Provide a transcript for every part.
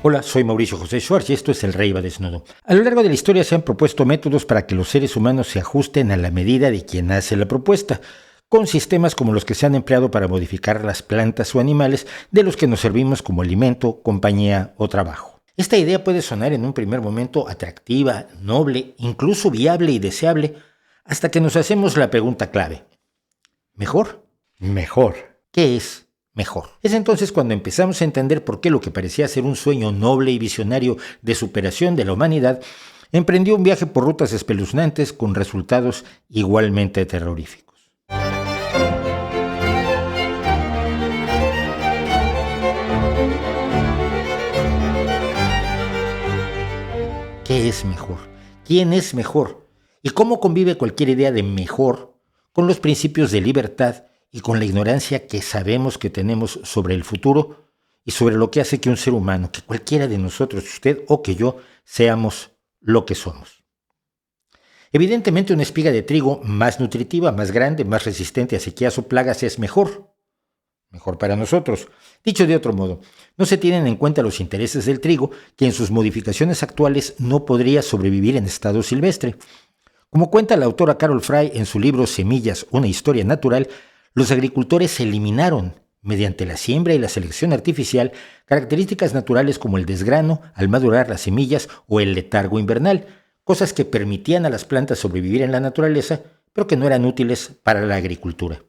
Hola, soy Mauricio José Schwartz y esto es El Rey va desnudo. A lo largo de la historia se han propuesto métodos para que los seres humanos se ajusten a la medida de quien hace la propuesta, con sistemas como los que se han empleado para modificar las plantas o animales de los que nos servimos como alimento, compañía o trabajo. Esta idea puede sonar en un primer momento atractiva, noble, incluso viable y deseable, hasta que nos hacemos la pregunta clave. ¿Mejor? Mejor. ¿Qué es mejor? Es entonces cuando empezamos a entender por qué lo que parecía ser un sueño noble y visionario de superación de la humanidad emprendió un viaje por rutas espeluznantes con resultados igualmente terroríficos. ¿Qué es mejor? ¿Quién es mejor? ¿Y cómo convive cualquier idea de mejor con los principios de libertad y con la ignorancia que sabemos que tenemos sobre el futuro y sobre lo que hace que un ser humano, que cualquiera de nosotros, usted o que yo, seamos lo que somos? Evidentemente una espiga de trigo más nutritiva, más grande, más resistente a sequías o plagas es mejor. Mejor para nosotros. Dicho de otro modo, no se tienen en cuenta los intereses del trigo, que en sus modificaciones actuales no podría sobrevivir en estado silvestre. Como cuenta la autora Carol Frey en su libro Semillas, una historia natural, los agricultores eliminaron, mediante la siembra y la selección artificial, características naturales como el desgrano al madurar las semillas o el letargo invernal, cosas que permitían a las plantas sobrevivir en la naturaleza, pero que no eran útiles para la agricultura.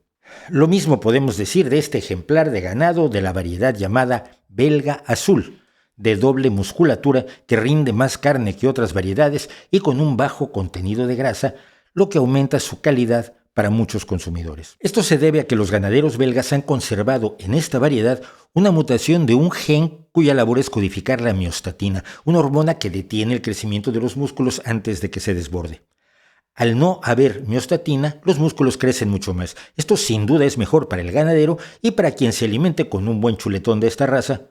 Lo mismo podemos decir de este ejemplar de ganado de la variedad llamada belga azul, de doble musculatura que rinde más carne que otras variedades y con un bajo contenido de grasa, lo que aumenta su calidad para muchos consumidores. Esto se debe a que los ganaderos belgas han conservado en esta variedad una mutación de un gen cuya labor es codificar la miostatina, una hormona que detiene el crecimiento de los músculos antes de que se desborde. Al no haber miostatina, los músculos crecen mucho más. Esto sin duda es mejor para el ganadero y para quien se alimente con un buen chuletón de esta raza,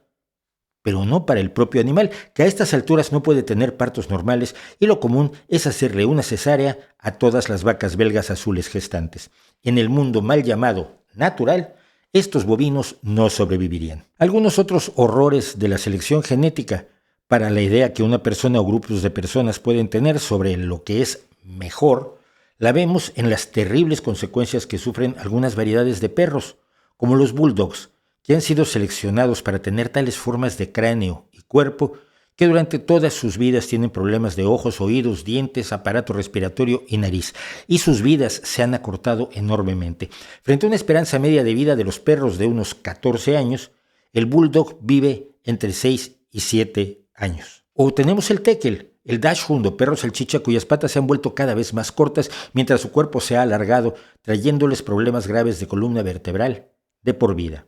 pero no para el propio animal, que a estas alturas no puede tener partos normales y lo común es hacerle una cesárea a todas las vacas belgas azules gestantes. En el mundo mal llamado natural, estos bovinos no sobrevivirían. Algunos otros horrores de la selección genética para la idea que una persona o grupos de personas pueden tener sobre lo que es mejor, la vemos en las terribles consecuencias que sufren algunas variedades de perros, como los bulldogs, que han sido seleccionados para tener tales formas de cráneo y cuerpo que durante todas sus vidas tienen problemas de ojos, oídos, dientes, aparato respiratorio y nariz, y sus vidas se han acortado enormemente. Frente a una esperanza media de vida de los perros de unos 14 años, el bulldog vive entre 6 y 7 años. O tenemos el teckel, el dachshund o perro salchicha cuyas patas se han vuelto cada vez más cortas mientras su cuerpo se ha alargado, trayéndoles problemas graves de columna vertebral de por vida.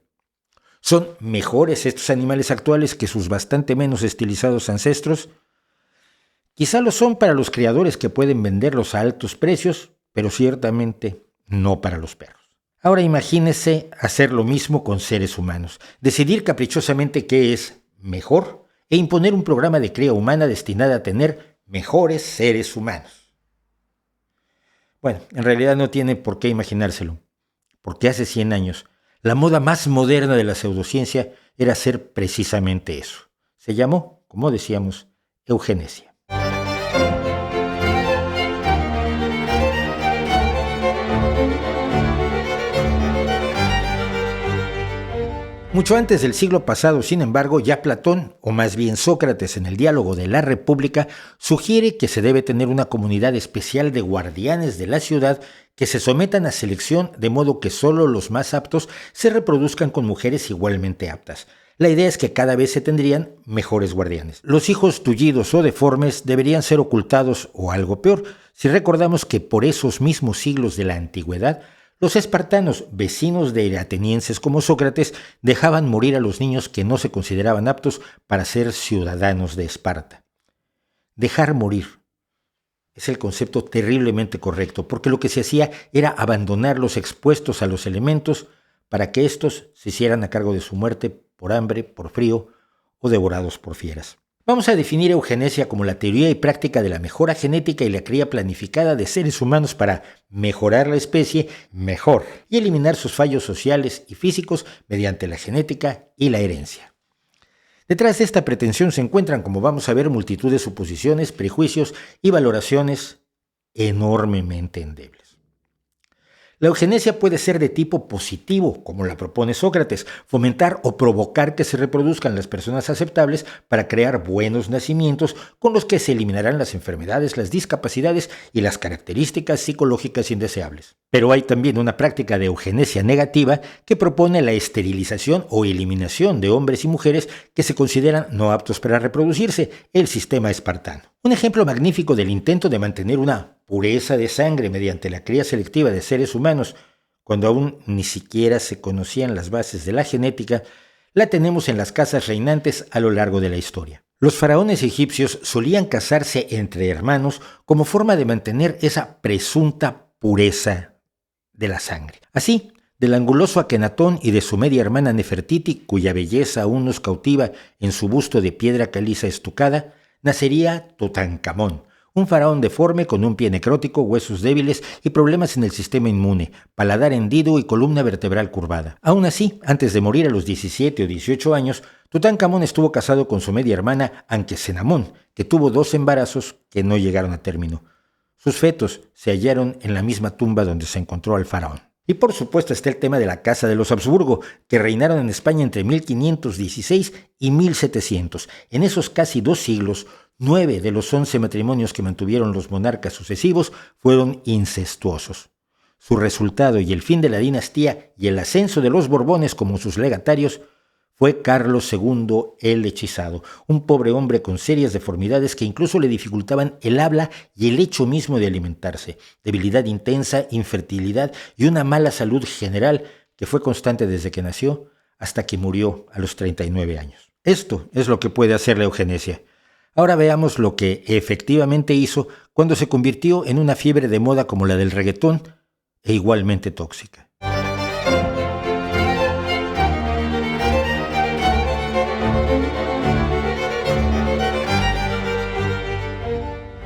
¿Son mejores estos animales actuales que sus bastante menos estilizados ancestros? Quizá lo son para los criadores que pueden venderlos a altos precios, pero ciertamente no para los perros. Ahora imagínese hacer lo mismo con seres humanos, decidir caprichosamente qué es mejor e imponer un programa de cría humana destinado a tener mejores seres humanos. Bueno, en realidad no tiene por qué imaginárselo, porque hace 100 años la moda más moderna de la pseudociencia era hacer precisamente eso. Se llamó, como decíamos, eugenesia. Mucho antes del siglo pasado, sin embargo, ya Platón, o más bien Sócrates en el diálogo de la República, sugiere que se debe tener una comunidad especial de guardianes de la ciudad que se sometan a selección de modo que solo los más aptos se reproduzcan con mujeres igualmente aptas. La idea es que cada vez se tendrían mejores guardianes. Los hijos tullidos o deformes deberían ser ocultados o algo peor, si recordamos que por esos mismos siglos de la antigüedad, los espartanos, vecinos de atenienses como Sócrates, dejaban morir a los niños que no se consideraban aptos para ser ciudadanos de Esparta. Dejar morir es el concepto terriblemente correcto, porque lo que se hacía era abandonarlos expuestos a los elementos para que éstos se hicieran a cargo de su muerte por hambre, por frío o devorados por fieras. Vamos a definir eugenesia como la teoría y práctica de la mejora genética y la cría planificada de seres humanos para mejorar la especie mejor y eliminar sus fallos sociales y físicos mediante la genética y la herencia. Detrás de esta pretensión se encuentran, como vamos a ver, multitud de suposiciones, prejuicios y valoraciones enormemente endebles. La eugenesia puede ser de tipo positivo, como la propone Sócrates, fomentar o provocar que se reproduzcan las personas aceptables para crear buenos nacimientos con los que se eliminarán las enfermedades, las discapacidades y las características psicológicas indeseables. Pero hay también una práctica de eugenesia negativa que propone la esterilización o eliminación de hombres y mujeres que se consideran no aptos para reproducirse, el sistema espartano. Un ejemplo magnífico del intento de mantener una pureza de sangre mediante la cría selectiva de seres humanos, cuando aún ni siquiera se conocían las bases de la genética, la tenemos en las casas reinantes a lo largo de la historia. Los faraones egipcios solían casarse entre hermanos como forma de mantener esa presunta pureza de la sangre. Así, del anguloso Akenatón y de su media hermana Nefertiti, cuya belleza aún nos cautiva en su busto de piedra caliza estucada, nacería Tutankamón, un faraón deforme con un pie necrótico, huesos débiles y problemas en el sistema inmune, paladar hendido y columna vertebral curvada. Aún así, antes de morir a los 17 o 18 años, Tutankamón estuvo casado con su media hermana Ankesenamón, que tuvo 2 embarazos que no llegaron a término. Sus fetos se hallaron en la misma tumba donde se encontró al faraón. Y por supuesto está el tema de la Casa de los Habsburgo, que reinaron en España entre 1516 y 1700. En esos casi 2 siglos, 9 de los 11 matrimonios que mantuvieron los monarcas sucesivos fueron incestuosos. Su resultado y el fin de la dinastía y el ascenso de los Borbones como sus legatarios fue Carlos II el Hechizado, un pobre hombre con serias deformidades que incluso le dificultaban el habla y el hecho mismo de alimentarse, debilidad intensa, infertilidad y una mala salud general que fue constante desde que nació hasta que murió a los 39 años. Esto es lo que puede hacer la eugenesia. Ahora veamos lo que efectivamente hizo cuando se convirtió en una fiebre de moda como la del reggaetón e igualmente tóxica.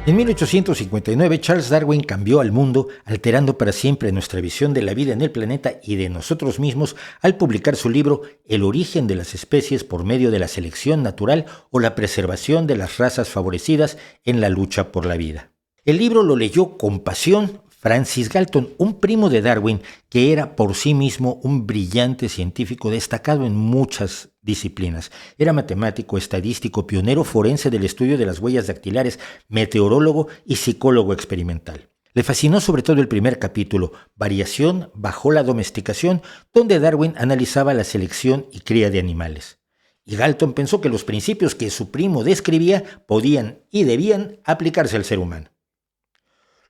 En 1859, Charles Darwin cambió al mundo, alterando para siempre nuestra visión de la vida en el planeta y de nosotros mismos al publicar su libro El origen de las especies por medio de la selección natural o la preservación de las razas favorecidas en la lucha por la vida. El libro lo leyó con pasión Francis Galton, un primo de Darwin que era por sí mismo un brillante científico destacado en muchas disciplinas. Era matemático, estadístico, pionero forense del estudio de las huellas dactilares, meteorólogo y psicólogo experimental. Le fascinó sobre todo el primer capítulo, Variación bajo la domesticación, donde Darwin analizaba la selección y cría de animales. Y Galton pensó que los principios que su primo describía podían y debían aplicarse al ser humano.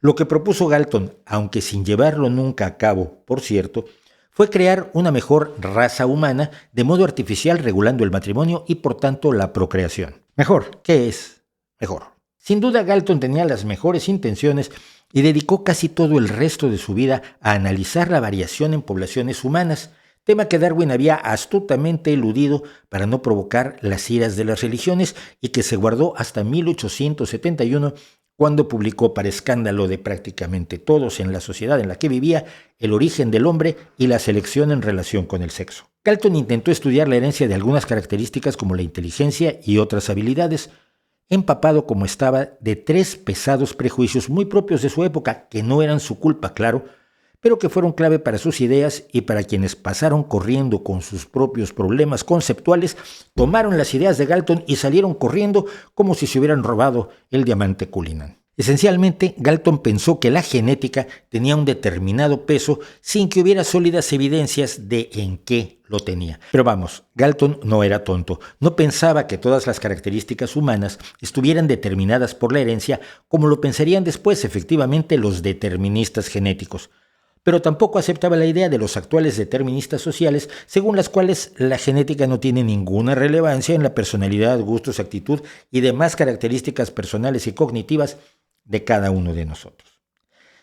Lo que propuso Galton, aunque sin llevarlo nunca a cabo, por cierto, fue crear una mejor raza humana de modo artificial regulando el matrimonio y por tanto la procreación. Mejor, ¿qué es mejor? Sin duda Galton tenía las mejores intenciones y dedicó casi todo el resto de su vida a analizar la variación en poblaciones humanas, tema que Darwin había astutamente eludido para no provocar las iras de las religiones y que se guardó hasta 1871 cuando publicó para escándalo de prácticamente todos en la sociedad en la que vivía El origen del hombre y la selección en relación con el sexo. Galton intentó estudiar la herencia de algunas características como la inteligencia y otras habilidades, empapado como estaba de 3 pesados prejuicios muy propios de su época, que no eran su culpa, claro, pero que fueron clave para sus ideas y para quienes pasaron corriendo con sus propios problemas conceptuales, tomaron las ideas de Galton y salieron corriendo como si se hubieran robado el diamante Cullinan. Esencialmente, Galton pensó que la genética tenía un determinado peso sin que hubiera sólidas evidencias de en qué lo tenía. Pero vamos, Galton no era tonto. No pensaba que todas las características humanas estuvieran determinadas por la herencia, como lo pensarían después efectivamente los deterministas genéticos. Pero tampoco aceptaba la idea de los actuales deterministas sociales, según las cuales la genética no tiene ninguna relevancia en la personalidad, gustos, actitud y demás características personales y cognitivas de cada uno de nosotros.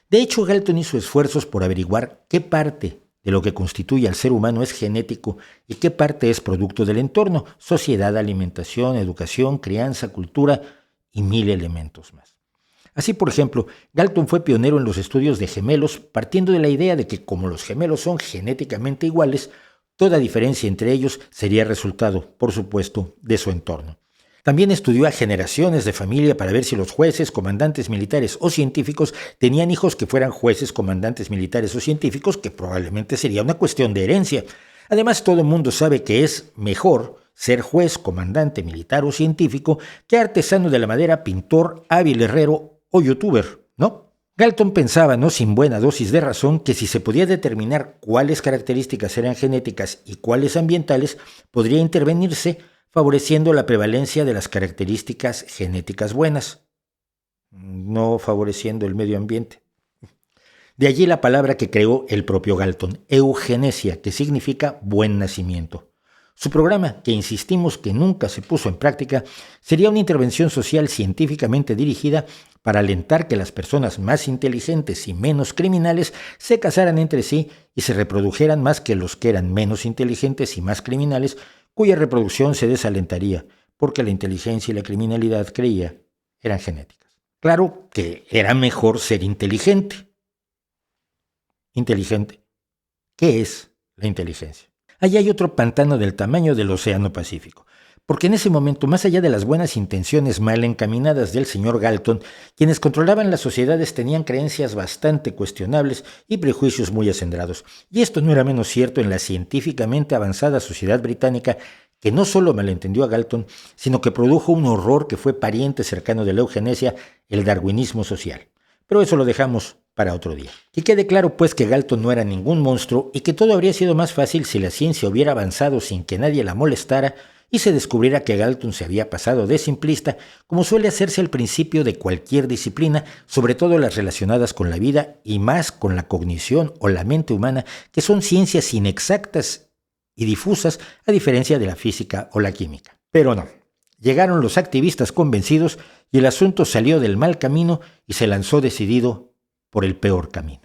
De hecho, Galton hizo esfuerzos por averiguar qué parte de lo que constituye al ser humano es genético y qué parte es producto del entorno, sociedad, alimentación, educación, crianza, cultura y 1000 elementos más. Así, por ejemplo, Galton fue pionero en los estudios de gemelos, partiendo de la idea de que como los gemelos son genéticamente iguales, Toda diferencia entre ellos sería resultado, por supuesto, de su entorno. También estudió a generaciones de familia para ver si los jueces, comandantes militares o científicos tenían hijos que fueran jueces, comandantes militares o científicos, que probablemente sería una cuestión de herencia. Además, todo el mundo sabe que es mejor ser juez, comandante militar o científico que artesano de la madera, pintor, hábil herrero o youtuber, ¿no? Galton pensaba, no sin buena dosis de razón, que si se podía determinar cuáles características eran genéticas y cuáles ambientales, podría intervenirse favoreciendo la prevalencia de las características genéticas buenas, no favoreciendo el medio ambiente. De allí la palabra que creó el propio Galton, eugenesia, que significa buen nacimiento. Su programa, que insistimos que nunca se puso en práctica, sería una intervención social científicamente dirigida para alentar que las personas más inteligentes y menos criminales se casaran entre sí y se reprodujeran más que los que eran menos inteligentes y más criminales, cuya reproducción se desalentaría, porque la inteligencia y la criminalidad, creía, eran genéticas. Claro que era mejor ser inteligente. Inteligente. ¿Qué es la inteligencia? Allí hay otro pantano del tamaño del Océano Pacífico, porque en ese momento, más allá de las buenas intenciones mal encaminadas del señor Galton, quienes controlaban las sociedades tenían creencias bastante cuestionables y prejuicios muy acendrados. Y esto no era menos cierto en la científicamente avanzada sociedad británica, que no solo malentendió a Galton, sino que produjo un horror que fue pariente cercano de la eugenesia, el darwinismo social. Pero eso lo dejamos para otro día. Que quede claro pues que Galton no era ningún monstruo y que todo habría sido más fácil si la ciencia hubiera avanzado sin que nadie la molestara y se descubriera que Galton se había pasado de simplista, como suele hacerse al principio de cualquier disciplina, sobre todo las relacionadas con la vida y más con la cognición o la mente humana, que son ciencias inexactas y difusas, a diferencia de la física o la química. Pero no, llegaron los activistas convencidos y el asunto salió del mal camino y se lanzó decidido por el peor camino.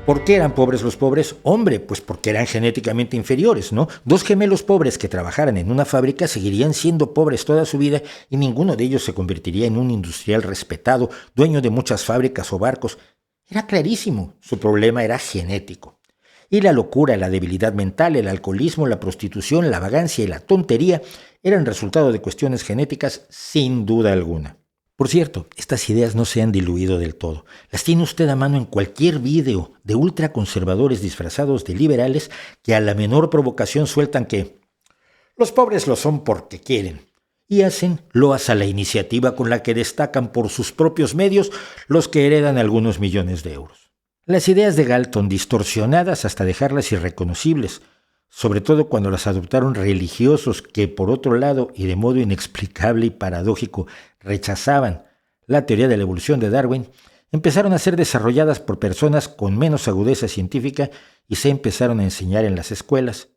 ¿Por qué eran pobres los pobres? Hombre, pues porque eran genéticamente inferiores, ¿no? Dos gemelos pobres que trabajaran en una fábrica seguirían siendo pobres toda su vida y ninguno de ellos se convertiría en un industrial respetado, dueño de muchas fábricas o barcos. Era clarísimo, su problema era genético. Y la locura, la debilidad mental, el alcoholismo, la prostitución, la vagancia y la tontería eran resultado de cuestiones genéticas sin duda alguna. Por cierto, estas ideas no se han diluido del todo. Las tiene usted a mano en cualquier vídeo de ultraconservadores disfrazados de liberales que a la menor provocación sueltan que los pobres lo son porque quieren y hacen loas a la iniciativa con la que destacan por sus propios medios los que heredan algunos millones de euros. Las ideas de Galton, distorsionadas hasta dejarlas irreconocibles, sobre todo cuando las adoptaron religiosos que, por otro lado, y de modo inexplicable y paradójico, rechazaban la teoría de la evolución de Darwin, empezaron a ser desarrolladas por personas con menos agudeza científica y se empezaron a enseñar en las escuelas.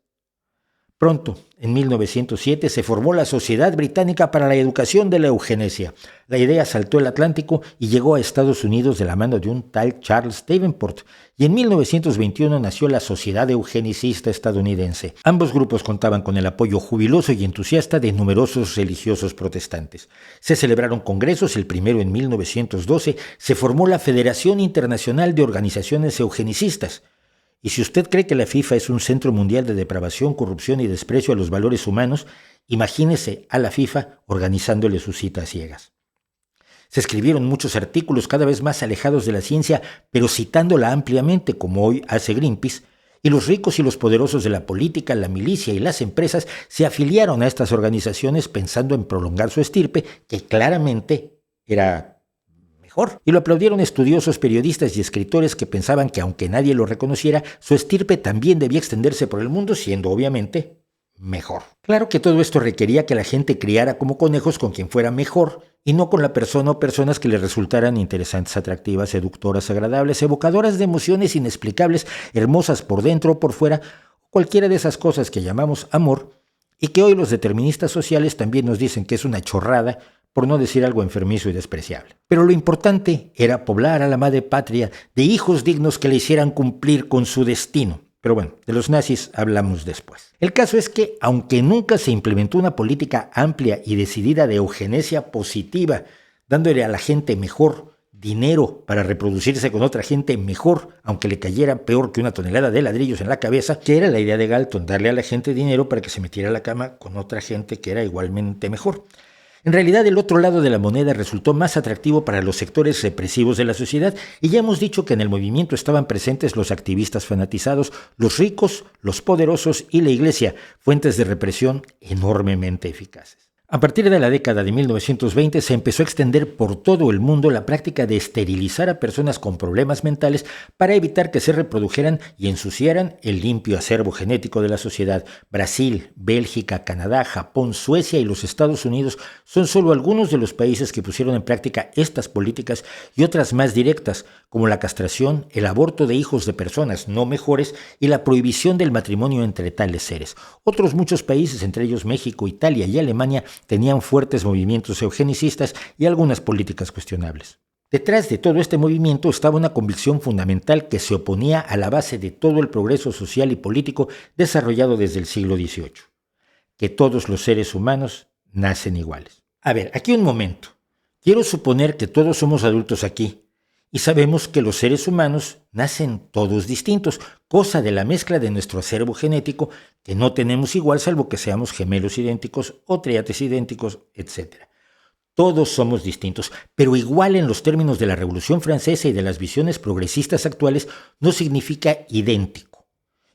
Pronto, en 1907, se formó la Sociedad Británica para la Educación de la Eugenesia. La idea saltó el Atlántico y llegó a Estados Unidos de la mano de un tal Charles Davenport, y en 1921 nació la Sociedad Eugenicista Estadounidense. Ambos grupos contaban con el apoyo jubiloso y entusiasta de numerosos religiosos protestantes. Se celebraron congresos, el primero en 1912, se formó la Federación Internacional de Organizaciones Eugenicistas. Y si usted cree que la FIFA es un centro mundial de depravación, corrupción y desprecio a los valores humanos, imagínese a la FIFA organizándole sus citas ciegas. Se escribieron muchos artículos cada vez más alejados de la ciencia, pero citándola ampliamente, como hoy hace Greenpeace, y los ricos y los poderosos de la política, la milicia y las empresas se afiliaron a estas organizaciones pensando en prolongar su estirpe, que claramente era mejor. Y lo aplaudieron estudiosos, periodistas y escritores que pensaban que, aunque nadie lo reconociera, su estirpe también debía extenderse por el mundo, siendo obviamente mejor. Claro que todo esto requería que la gente criara como conejos con quien fuera mejor y no con la persona o personas que le resultaran interesantes, atractivas, seductoras, agradables, evocadoras de emociones inexplicables, hermosas por dentro o por fuera, cualquiera de esas cosas que llamamos amor y que hoy los deterministas sociales también nos dicen que es una chorrada, por no decir algo enfermizo y despreciable. Pero lo importante era poblar a la madre patria de hijos dignos que le hicieran cumplir con su destino. Pero bueno, de los nazis hablamos después. El caso es que, aunque nunca se implementó una política amplia y decidida de eugenesia positiva dándole a la gente mejor dinero para reproducirse con otra gente mejor, aunque le cayera peor que una tonelada de ladrillos en la cabeza, que era la idea de Galton, darle a la gente dinero para que se metiera a la cama con otra gente que era igualmente mejor. En realidad, el otro lado de la moneda resultó más atractivo para los sectores represivos de la sociedad, y ya hemos dicho que en el movimiento estaban presentes los activistas fanatizados, los ricos, los poderosos y la Iglesia, fuentes de represión enormemente eficaces. A partir de la década de 1920 se empezó a extender por todo el mundo la práctica de esterilizar a personas con problemas mentales para evitar que se reprodujeran y ensuciaran el limpio acervo genético de la sociedad. Brasil, Bélgica, Canadá, Japón, Suecia y los Estados Unidos son solo algunos de los países que pusieron en práctica estas políticas y otras más directas, como la castración, el aborto de hijos de personas no mejores y la prohibición del matrimonio entre tales seres. Otros muchos países, entre ellos México, Italia y Alemania, tenían fuertes movimientos eugenicistas y algunas políticas cuestionables. Detrás de todo este movimiento estaba una convicción fundamental que se oponía a la base de todo el progreso social y político desarrollado desde el siglo XVIII, que todos los seres humanos nacen iguales. A ver, aquí un momento. Quiero suponer que todos somos adultos aquí y sabemos que los seres humanos nacen todos distintos, cosa de la mezcla de nuestro acervo genético que no tenemos igual salvo que seamos gemelos idénticos o triates idénticos, etc. Todos somos distintos, pero igual en los términos de la Revolución Francesa y de las visiones progresistas actuales no significa idéntico.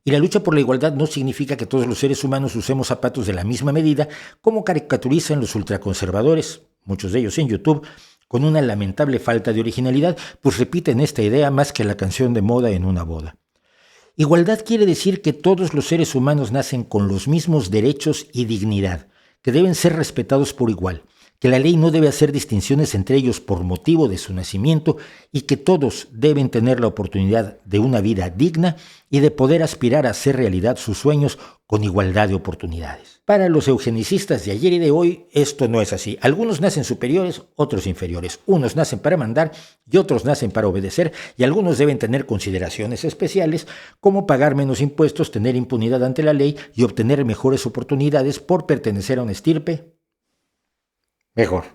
Y la lucha por la igualdad no significa que todos los seres humanos usemos zapatos de la misma medida, como caricaturizan los ultraconservadores, muchos de ellos en YouTube, con una lamentable falta de originalidad, pues repiten esta idea más que la canción de moda en una boda. Igualdad quiere decir que todos los seres humanos nacen con los mismos derechos y dignidad, que deben ser respetados por igual, que la ley no debe hacer distinciones entre ellos por motivo de su nacimiento y que todos deben tener la oportunidad de una vida digna y de poder aspirar a hacer realidad sus sueños con igualdad de oportunidades. Para los eugenicistas de ayer y de hoy, esto no es así. Algunos nacen superiores, otros inferiores. Unos nacen para mandar y otros nacen para obedecer, y algunos deben tener consideraciones especiales, como pagar menos impuestos, tener impunidad ante la ley y obtener mejores oportunidades por pertenecer a una estirpe mejor.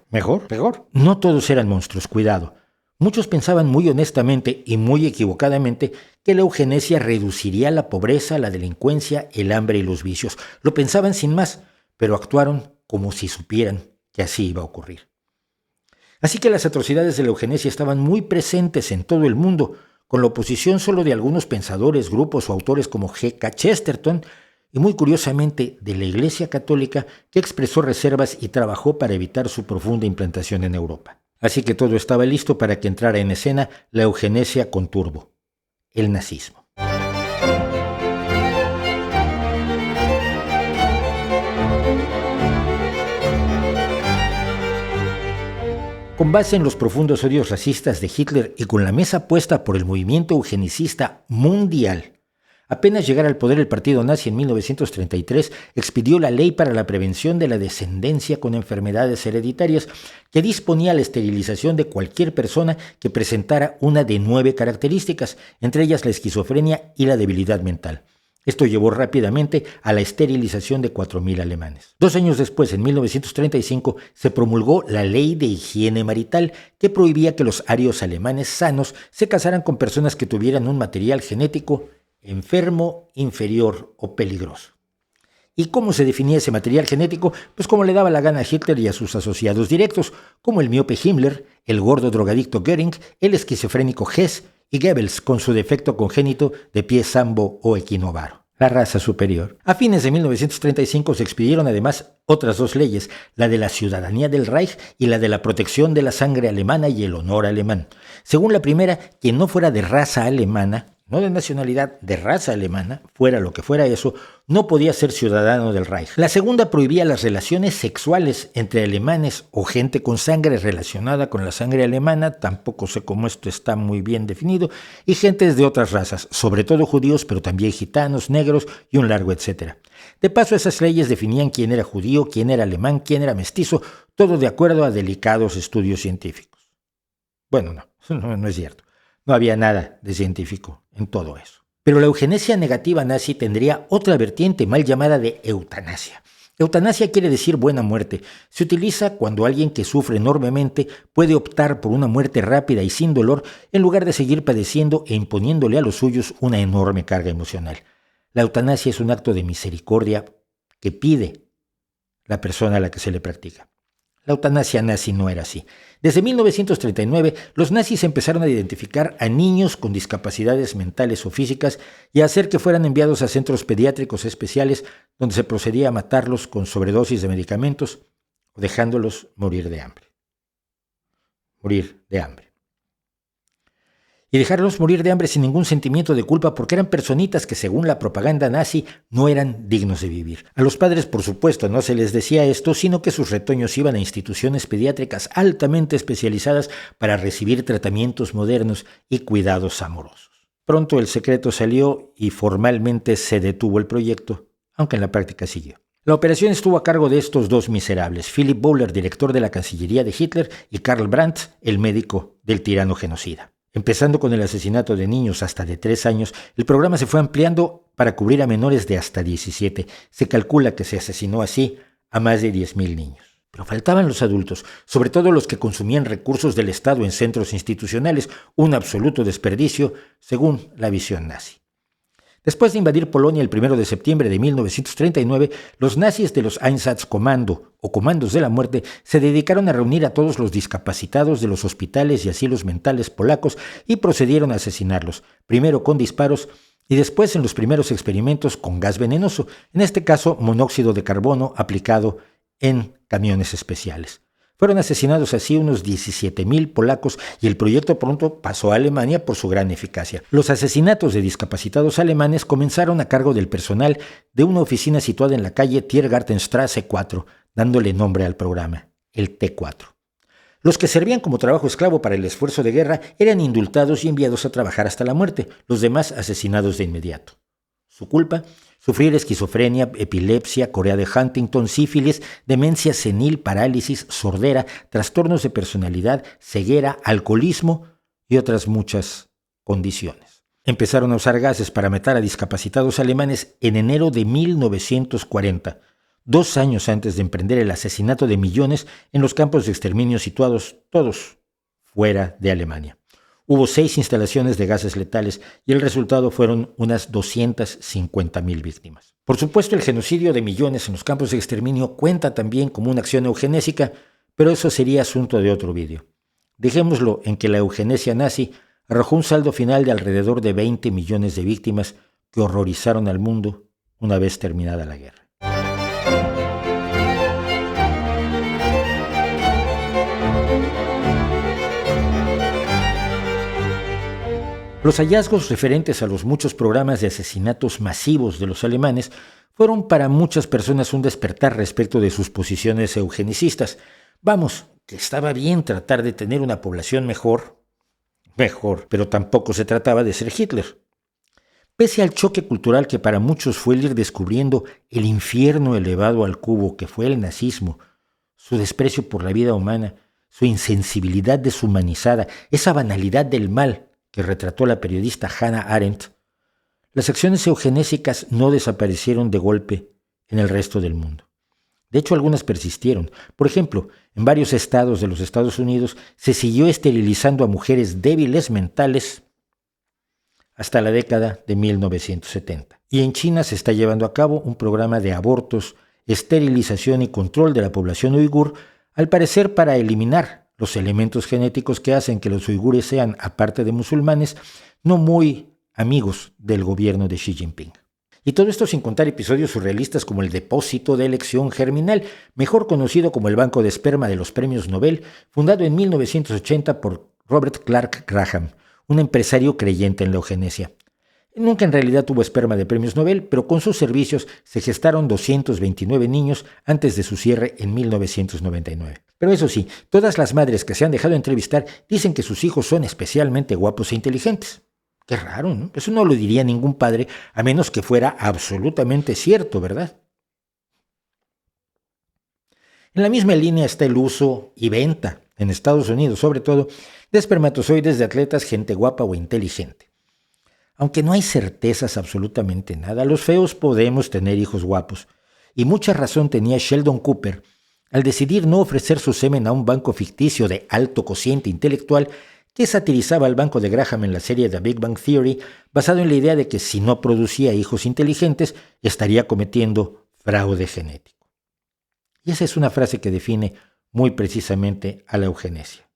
No todos eran monstruos, cuidado. Muchos pensaban muy honestamente y muy equivocadamente que la eugenesia reduciría la pobreza, la delincuencia, el hambre y los vicios. Lo pensaban sin más, pero actuaron como si supieran que así iba a ocurrir. Así que las atrocidades de la eugenesia estaban muy presentes en todo el mundo, con la oposición solo de algunos pensadores, grupos o autores como G.K. Chesterton, y muy curiosamente de la Iglesia Católica, que expresó reservas y trabajó para evitar su profunda implantación en Europa. Así que todo estaba listo para que entrara en escena la eugenesia con turbo, el nazismo. Con base en los profundos odios racistas de Hitler y con la mesa puesta por el movimiento eugenicista mundial, apenas llegar al poder el partido nazi en 1933, expidió la Ley para la Prevención de la Descendencia con Enfermedades Hereditarias, que disponía la esterilización de cualquier persona que presentara una de 9 características, entre ellas la esquizofrenia y la debilidad mental. Esto llevó rápidamente a la esterilización de 4.000 alemanes. 2 años después, en 1935, se promulgó la Ley de Higiene Marital, que prohibía que los arios alemanes sanos se casaran con personas que tuvieran un material genético enfermo, inferior o peligroso. ¿Y cómo se definía ese material genético? Pues como le daba la gana a Hitler y a sus asociados directos, como el miope Himmler, el gordo drogadicto Göring, el esquizofrénico Hess y Goebbels con su defecto congénito de pie sambo o equinovaro. La raza superior. A fines de 1935 se expidieron además otras 2 leyes, la de la ciudadanía del Reich y la de la protección de la sangre alemana y el honor alemán. Según la primera, quien no fuera de raza alemana, no de nacionalidad, de raza alemana, fuera lo que fuera eso, no podía ser ciudadano del Reich. La segunda prohibía las relaciones sexuales entre alemanes o gente con sangre relacionada con la sangre alemana, tampoco sé cómo esto está muy bien definido, y gentes de otras razas, sobre todo judíos, pero también gitanos, negros y un largo etcétera. De paso, esas leyes definían quién era judío, quién era alemán, quién era mestizo, todo de acuerdo a delicados estudios científicos. Bueno, no es cierto. No había nada de científico en todo eso. Pero la eugenesia negativa nazi tendría otra vertiente mal llamada de eutanasia. Eutanasia quiere decir buena muerte. Se utiliza cuando alguien que sufre enormemente puede optar por una muerte rápida y sin dolor en lugar de seguir padeciendo e imponiéndole a los suyos una enorme carga emocional. La eutanasia es un acto de misericordia que pide la persona a la que se le practica. La eutanasia nazi no era así. Desde 1939, los nazis empezaron a identificar a niños con discapacidades mentales o físicas y a hacer que fueran enviados a centros pediátricos especiales donde se procedía a matarlos con sobredosis de medicamentos o dejándolos morir de hambre. Morir de hambre. Y dejarlos morir de hambre sin ningún sentimiento de culpa porque eran personitas que, según la propaganda nazi, no eran dignos de vivir. A los padres, por supuesto, no se les decía esto, sino que sus retoños iban a instituciones pediátricas altamente especializadas para recibir tratamientos modernos y cuidados amorosos. Pronto el secreto salió y formalmente se detuvo el proyecto, aunque en la práctica siguió. La operación estuvo a cargo de estos dos miserables, Philipp Bouhler, director de la Cancillería de Hitler, y Karl Brandt, el médico del tirano genocida. Empezando con el asesinato de niños hasta de 3 años, el programa se fue ampliando para cubrir a menores de hasta 17. Se calcula que se asesinó así a más de 10,000 niños. Pero faltaban los adultos, sobre todo los que consumían recursos del Estado en centros institucionales, un absoluto desperdicio, según la visión nazi. Después de invadir Polonia el 1 de septiembre de 1939, los nazis de los Einsatzkommando, o Comandos de la Muerte, se dedicaron a reunir a todos los discapacitados de los hospitales y asilos mentales polacos y procedieron a asesinarlos, primero con disparos y después en los primeros experimentos con gas venenoso, en este caso monóxido de carbono aplicado en camiones especiales. Fueron asesinados así unos 17,000 polacos y el proyecto pronto pasó a Alemania por su gran eficacia. Los asesinatos de discapacitados alemanes comenzaron a cargo del personal de una oficina situada en la calle Tiergartenstraße 4, dándole nombre al programa, el T4. Los que servían como trabajo esclavo para el esfuerzo de guerra eran indultados y enviados a trabajar hasta la muerte, los demás asesinados de inmediato. Su culpa: sufrir esquizofrenia, epilepsia, corea de Huntington, sífilis, demencia senil, parálisis, sordera, trastornos de personalidad, ceguera, alcoholismo y otras muchas condiciones. Empezaron a usar gases para matar a discapacitados alemanes en enero de 1940, 2 años antes de emprender el asesinato de millones en los campos de exterminio situados todos fuera de Alemania. Hubo 6 instalaciones de gases letales y el resultado fueron unas 250,000 víctimas. Por supuesto, el genocidio de millones en los campos de exterminio cuenta también como una acción eugenésica, pero eso sería asunto de otro vídeo. Dejémoslo en que la eugenesia nazi arrojó un saldo final de alrededor de 20 millones de víctimas que horrorizaron al mundo una vez terminada la guerra. Los hallazgos referentes a los muchos programas de asesinatos masivos de los alemanes fueron para muchas personas un despertar respecto de sus posiciones eugenicistas. Vamos, que estaba bien tratar de tener una población mejor, pero tampoco se trataba de ser Hitler. Pese al choque cultural que para muchos fue el ir descubriendo el infierno elevado al cubo que fue el nazismo, su desprecio por la vida humana, su insensibilidad deshumanizada, esa banalidad del mal que retrató la periodista Hannah Arendt, las acciones eugenésicas no desaparecieron de golpe en el resto del mundo. De hecho, algunas persistieron. Por ejemplo, en varios estados de los Estados Unidos se siguió esterilizando a mujeres débiles mentales hasta la década de 1970. Y en China se está llevando a cabo un programa de abortos, esterilización y control de la población uigur, al parecer para eliminar los elementos genéticos que hacen que los uigures sean, aparte de musulmanes, no muy amigos del gobierno de Xi Jinping. Y todo esto sin contar episodios surrealistas como el depósito de elección germinal, mejor conocido como el Banco de Esperma de los Premios Nobel, fundado en 1980 por Robert Clark Graham, un empresario creyente en la eugenesia. Nunca en realidad tuvo esperma de premios Nobel, pero con sus servicios se gestaron 229 niños antes de su cierre en 1999. Pero eso sí, todas las madres que se han dejado entrevistar dicen que sus hijos son especialmente guapos e inteligentes. Qué raro, ¿no? Eso no lo diría ningún padre, a menos que fuera absolutamente cierto, ¿verdad? En la misma línea está el uso y venta, en Estados Unidos sobre todo, de espermatozoides de atletas, gente guapa o inteligente. Aunque no hay certezas absolutamente nada, los feos podemos tener hijos guapos. y mucha razón tenía Sheldon Cooper al decidir no ofrecer su semen a un banco ficticio de alto cociente intelectual que satirizaba al banco de Graham en la serie The Big Bang Theory, basado en la idea de que si no producía hijos inteligentes, estaría cometiendo fraude genético. Y esa es una frase que define muy precisamente a la eugenesia: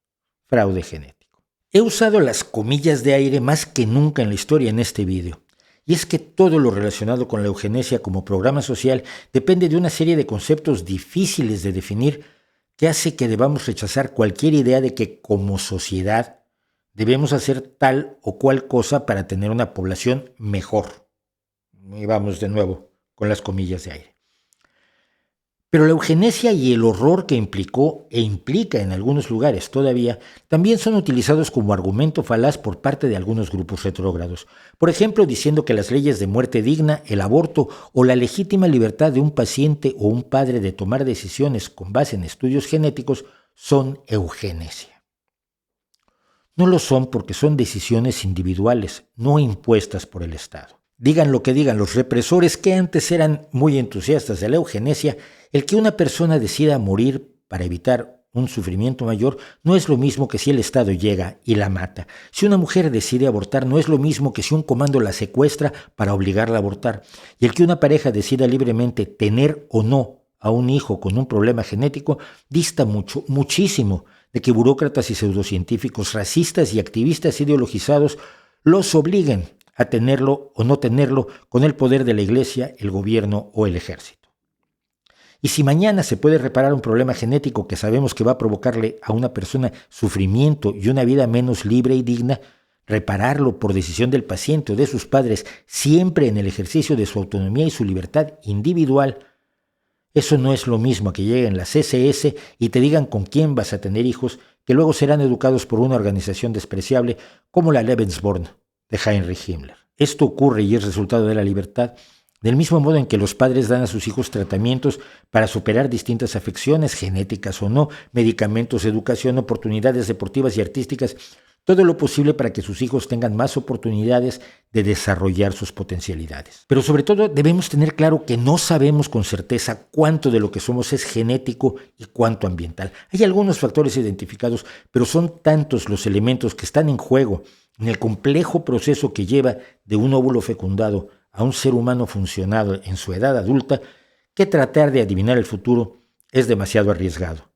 fraude genético. He usado las comillas de aire más que nunca en la historia en este vídeo. Y es que todo lo relacionado con la eugenesia como programa social depende de una serie de conceptos difíciles de definir que hace que debamos rechazar cualquier idea de que como sociedad debemos hacer tal o cual cosa para tener una población mejor. Y vamos de nuevo con las comillas de aire. Pero la eugenesia y el horror que implicó e implica en algunos lugares todavía también son utilizados como argumento falaz por parte de algunos grupos retrógrados. Por ejemplo, diciendo que las leyes de muerte digna, el aborto o la legítima libertad de un paciente o un padre de tomar decisiones con base en estudios genéticos son eugenesia. No lo son porque son decisiones individuales, no impuestas por el Estado. Digan lo que digan los represores, que antes eran muy entusiastas de la eugenesia, el que una persona decida morir para evitar un sufrimiento mayor no es lo mismo que si el Estado llega y la mata. Si una mujer decide abortar no es lo mismo que si un comando la secuestra para obligarla a abortar. Y el que una pareja decida libremente tener o no a un hijo con un problema genético dista muchísimo de que burócratas y pseudocientíficos racistas y activistas ideologizados los obliguen a tenerlo o no tenerlo con el poder de la iglesia, el gobierno o el ejército. Y si mañana se puede reparar un problema genético que sabemos que va a provocarle a una persona sufrimiento y una vida menos libre y digna, repararlo por decisión del paciente o de sus padres, siempre en el ejercicio de su autonomía y su libertad individual, eso no es lo mismo que lleguen las SS y te digan con quién vas a tener hijos, que luego serán educados por una organización despreciable como la Lebensborn de Heinrich Himmler. Esto ocurre y es resultado de la libertad, del mismo modo en que los padres dan a sus hijos tratamientos para superar distintas afecciones, genéticas o no, medicamentos, educación, oportunidades deportivas y artísticas, todo lo posible para que sus hijos tengan más oportunidades de desarrollar sus potencialidades. Pero sobre todo debemos tener claro que no sabemos con certeza cuánto de lo que somos es genético y cuánto ambiental. Hay algunos factores identificados, pero son tantos los elementos que están en juego en el complejo proceso que lleva de un óvulo fecundado a un ser humano funcionado en su edad adulta, que tratar de adivinar el futuro es demasiado arriesgado.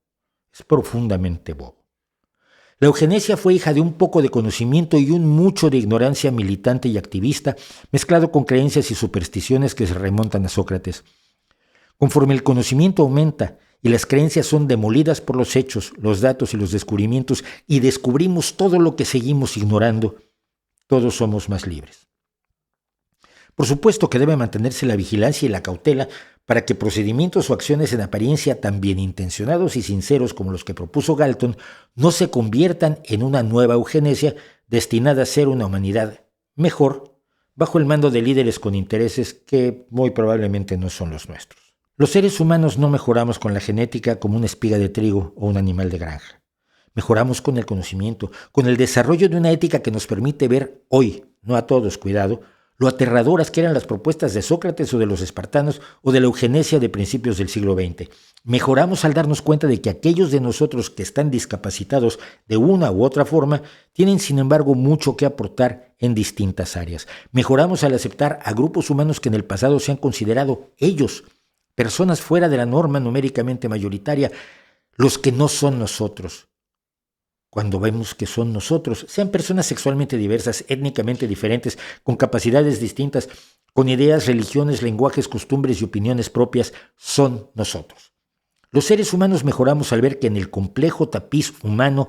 Es profundamente bobo. La eugenesia fue hija de un poco de conocimiento y un mucho de ignorancia militante y activista, mezclado con creencias y supersticiones que se remontan a Sócrates. Conforme el conocimiento aumenta y las creencias son demolidas por los hechos, los datos y los descubrimientos, y descubrimos todo lo que seguimos ignorando, todos somos más libres. Por supuesto que debe mantenerse la vigilancia y la cautela para que procedimientos o acciones en apariencia tan bien intencionados y sinceros como los que propuso Galton no se conviertan en una nueva eugenesia destinada a ser una humanidad mejor bajo el mando de líderes con intereses que muy probablemente no son los nuestros. Los seres humanos no mejoramos con la genética como una espiga de trigo o un animal de granja. Mejoramos con el conocimiento, con el desarrollo de una ética que nos permite ver hoy, no a todos, cuidado, lo aterradoras que eran las propuestas de Sócrates o de los espartanos o de la eugenesia de principios del siglo XX. Mejoramos al darnos cuenta de que aquellos de nosotros que están discapacitados de una u otra forma tienen, sin embargo, mucho que aportar en distintas áreas. Mejoramos al aceptar a grupos humanos que en el pasado se han considerado ellos, personas fuera de la norma numéricamente mayoritaria, los que no son nosotros. Cuando vemos que son nosotros, sean personas sexualmente diversas, étnicamente diferentes, con capacidades distintas, con ideas, religiones, lenguajes, costumbres y opiniones propias, son nosotros. Los seres humanos mejoramos al ver que en el complejo tapiz humano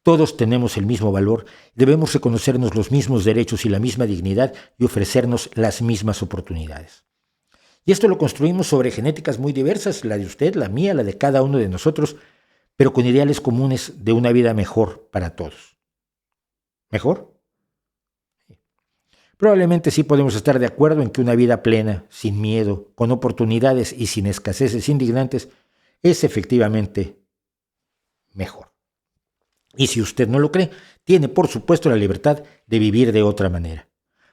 todos tenemos el mismo valor, debemos reconocernos los mismos derechos y la misma dignidad y ofrecernos las mismas oportunidades. Y esto lo construimos sobre genéticas muy diversas, la de usted, la mía, la de cada uno de nosotros, pero con ideales comunes de una vida mejor para todos. ¿Mejor? Probablemente sí podemos estar de acuerdo en que una vida plena, sin miedo, con oportunidades y sin escaseces indignantes, es efectivamente mejor. Y si usted no lo cree, tiene por supuesto la libertad de vivir de otra manera.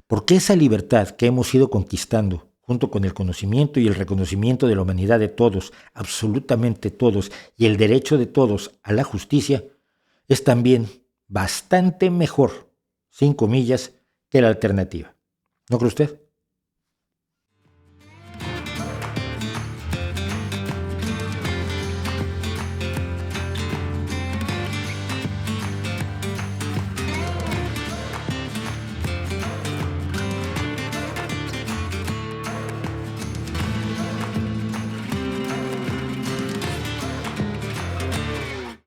Porque esa libertad que hemos ido conquistando junto con el conocimiento y el reconocimiento de la humanidad de todos, absolutamente todos, y el derecho de todos a la justicia, es también bastante mejor, sin comillas, que la alternativa. ¿No cree usted?